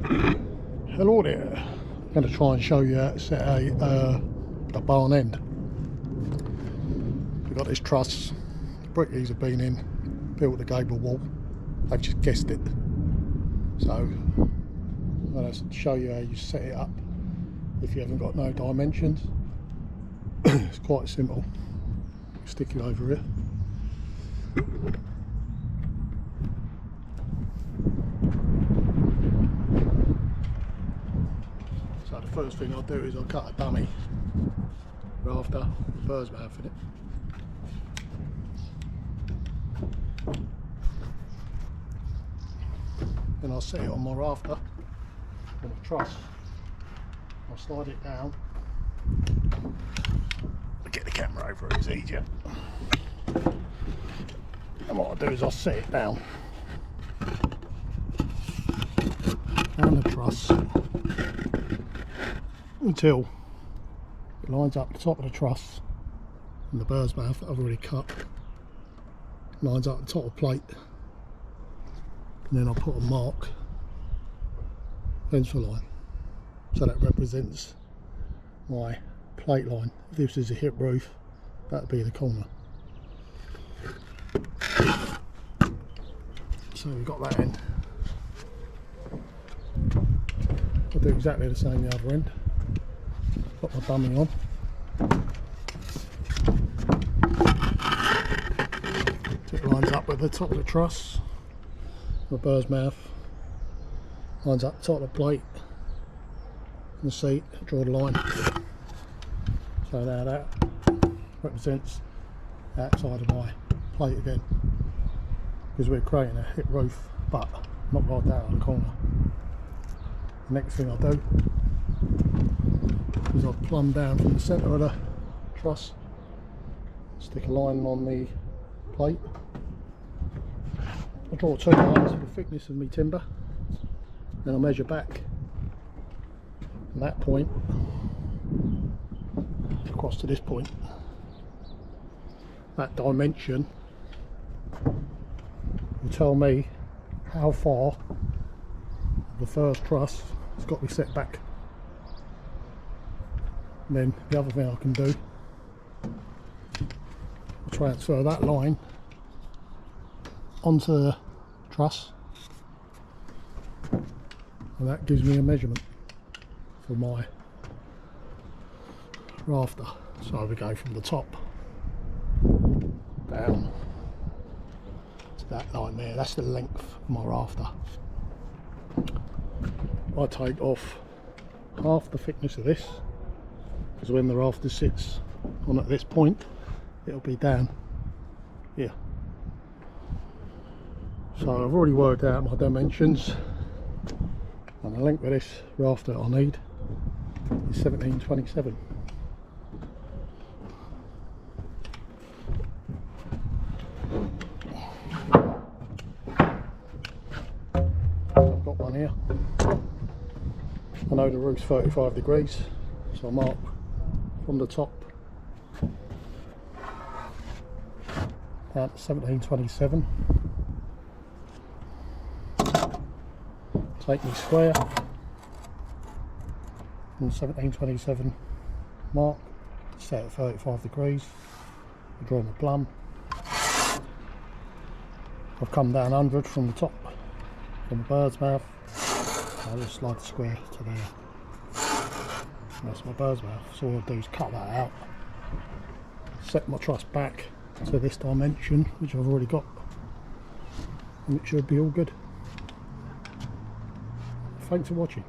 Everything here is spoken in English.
Hello there. I'm going to try and show you how to set a barn end. We've got this truss, the brickies have been in, built the gable wall, they've just guessed it. So I'm going to show you how you set it up if you haven't got no dimensions. It's quite simple. Stick it over here. So the first thing I'll do is I'll cut a dummy rafter with bird's mouth in it. Then I'll set it on my rafter on a truss. I'll slide it down. Get the camera over it, it's easier. And what I'll do is I'll set it down the truss until it lines up the top of the truss and the bird's mouth that I've already cut lines up the top of the plate, and then I'll put a mark pencil line, so that represents my plate line. If this is a hip roof, that would be the corner. So we've got that end. I'll do exactly the same the other end. Got my dummy on. It lines up with the top of the truss. My bird's mouth lines up the top of the plate and the seat. Draw the line. So now that represents outside of my plate again, because we're creating a hip roof, but not right down on the corner. The next thing I'll do is I'll plumb down from the centre of the truss, stick a line on the plate. I'll draw 2 lines for the thickness of my timber, then I'll measure back from that point across to this point. That dimension will tell me how far the first truss has got to be set back. And then the other thing I can do, I'll transfer that line onto the truss, and that gives me a measurement for my rafter. So we go from the top down to that line there. That's the length of my rafter. I take off half the thickness of this, because when the rafter sits on at this point, it'll be down here. So I've already worked out my dimensions, and the length of this rafter I need is 1727. I've got one here. I know the roof's 35 degrees, so I mark from the top down to 1727. Take me square from 1727 mark, set at 35 degrees. I draw my plumb. I've come down 100 from the top, from the bird's mouth. I'll just slide the square to there. That's my bird's mouth. So all I'll do is cut that out, set my truss back to this dimension, which I've already got, and it should be all good. Thanks for watching.